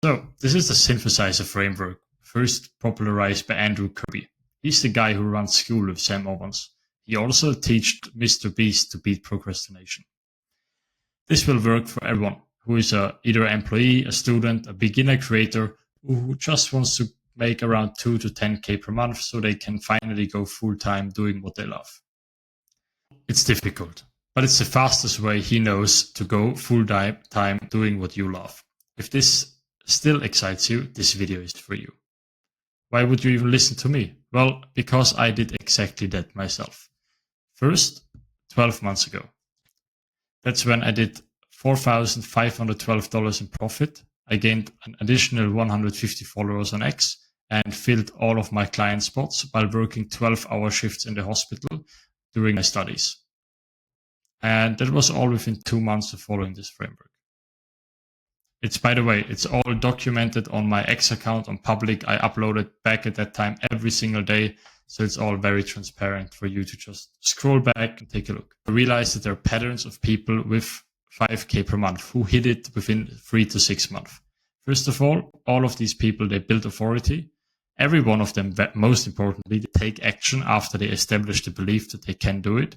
So this is the Synthesizer Framework, first popularized by Andrew Kirby. He's the guy who runs school with Sam Owens. He also taught MrBeast to beat procrastination. This will work for everyone who is either an employee, a student, a beginner creator, who just wants to make around 2 to 10K per month so they can finally go full-time doing what they love. It's difficult, but it's the fastest way he knows to go full-time doing what you love. If this still excites you, this video is for you. Why would you even listen to me? Well, because I did exactly that myself. First, 12 months ago. That's when I did $4,512 in profit. I gained an additional 150 followers on X and filled all of my client spots while working 12-hour shifts in the hospital during my studies. And that was all within 2 months of following this framework. By the way, it's all documented on my X account on public. I uploaded back at that time every single day. So it's all very transparent for you to just scroll back and take a look. I realized that there are patterns of people with 5K per month who hit it within 3 to 6 months. First of all of these people, they build authority. Every one of them, most importantly, they take action after they establish the belief that they can do it.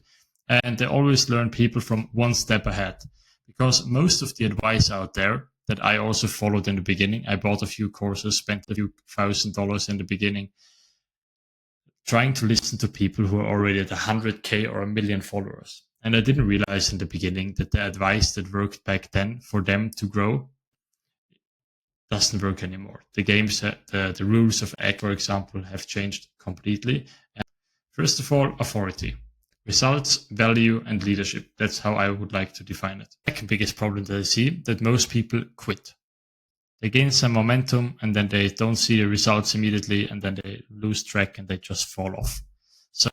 And they always learn people from one step ahead. Because most of the advice out there that I also followed in the beginning, I bought a few courses, spent a few $1,000s in the beginning, trying to listen to people who are already at 100K or 1 million followers. And I didn't realize in the beginning that the advice that worked back then for them to grow doesn't work anymore. The rules of X, for example, have changed completely. And first of all, authority. Results, value, and leadership. That's how I would like to define it. The second biggest problem that I see, that most people quit. They gain some momentum and then they don't see the results immediately and then they lose track and they just fall off. So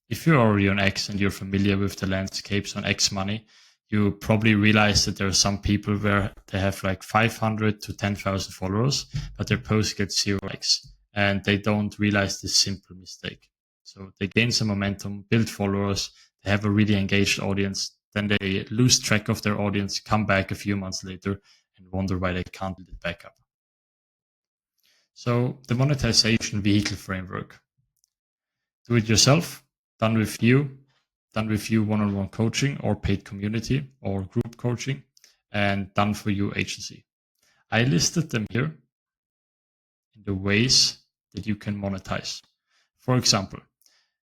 if you're already on X and you're familiar with the landscapes on X money, you probably realize that there are some people where they have like 500 to 10,000 followers, but their posts get 0 likes and they don't realize this simple mistake. So they gain some momentum, build followers, they have a really engaged audience, then they lose track of their audience, come back a few months later and wonder why they can't build it back up. So the monetization vehicle framework. Do it yourself, done with you one-on-one coaching or paid community or group coaching, and done for you agency. I listed them here in the ways that you can monetize. For example,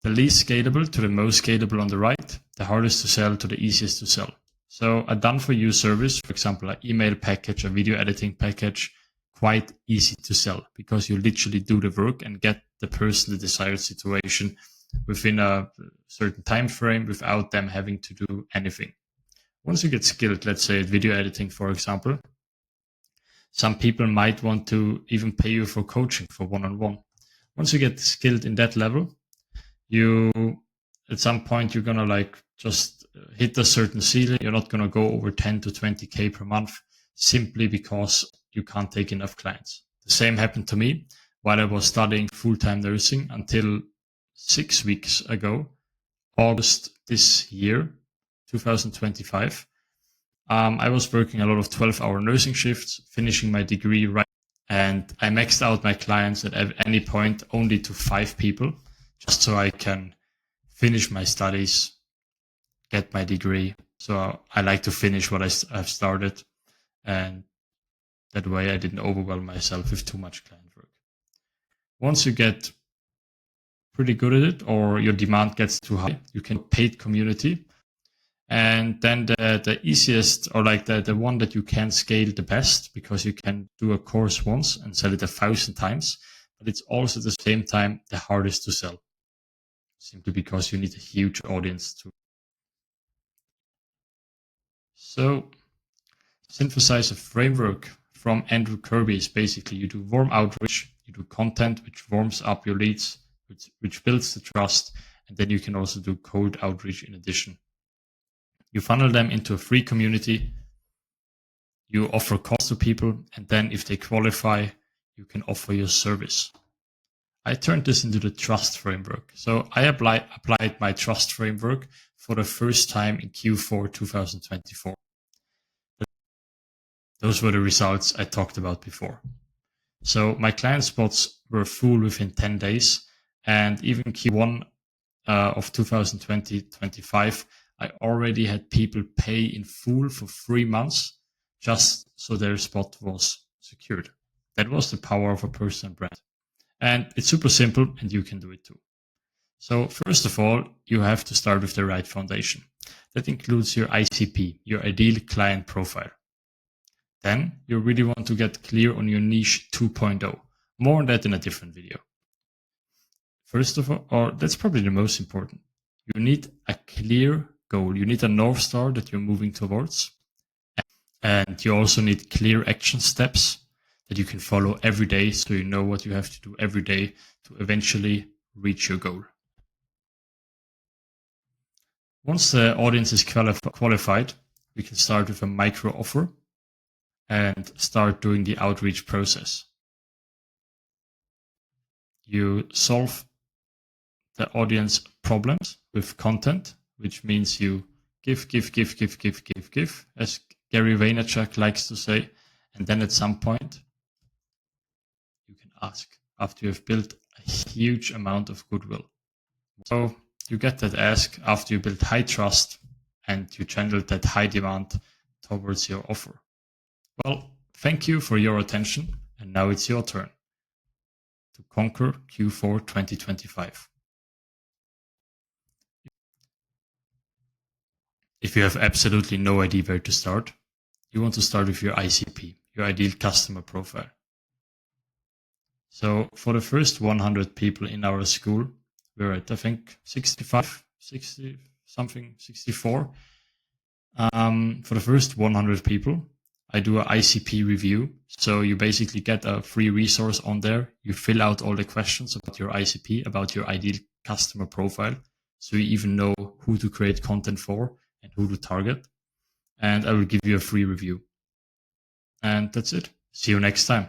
the least scalable to the most scalable on the right, the hardest to sell to the easiest to sell. So a done for you service, for example, an email package, a video editing package, quite easy to sell because you literally do the work and get the person the desired situation within a certain time frame without them having to do anything. Once you get skilled, let's say at video editing, for example, some people might want to even pay you for coaching for one-on-one. Once you get skilled in that level, at some point you're gonna like just hit a certain ceiling. You're not gonna go over 10 to 20K per month simply because you can't take enough clients. The same happened to me while I was studying full-time nursing until 6 weeks ago, August this year, 2025. I was working a lot of 12-hour nursing shifts, finishing my degree right, and I maxed out my clients at any point only to 5 people, just so I can finish my studies, get my degree. So I like to finish what I've started, and that way I didn't overwhelm myself with too much client work. Once you get pretty good at it or your demand gets too high, you can paid community. And then the easiest or like the one that you can scale the best because you can do a course once and sell it 1,000 times, but it's also at the same time the hardest to sell. Simply because you need a huge audience to. So, Synthesizer Framework from Andrew Kirby is basically you do warm outreach, you do content which warms up your leads, which builds the trust, and then you can also do cold outreach in addition. You funnel them into a free community, you offer costs to people, and then if they qualify, you can offer your service. I turned this into the trust framework. So I applied my trust framework for the first time in Q4 2024. Those were the results I talked about before. So my client spots were full within 10 days, and even Q1 of 2020-25, I already had people pay in full for 3 months just so their spot was secured. That was the power of a personal brand. And it's super simple, and you can do it too. So first of all, you have to start with the right foundation. That includes your ICP, your ideal client profile. Then you really want to get clear on your niche 2.0. More on that in a different video. First of all, or that's probably the most important, you need a clear goal. You need a North Star that you're moving towards. And you also need clear action steps that you can follow every day so you know what you have to do every day to eventually reach your goal. Once the audience is qualified, we can start with a micro offer and start doing the outreach process. You solve the audience problems with content, which means you give, as Gary Vaynerchuk likes to say. And then at some point, you can ask after you've built a huge amount of goodwill. So you get that ask after you build high trust and you channel that high demand towards your offer. Well, thank you for your attention. And now it's your turn to conquer Q4 2025. If you have absolutely no idea where to start, you want to start with your ICP, your ideal customer profile. So for the first 100 people in our school, we're at, I think, 65, 60 something, 64. For the first 100 people, I do an ICP review. So you basically get a free resource on there. You fill out all the questions about your ICP, about your ideal customer profile. So you even know who to create content for and who to target. And I will give you a free review. And that's it. See you next time.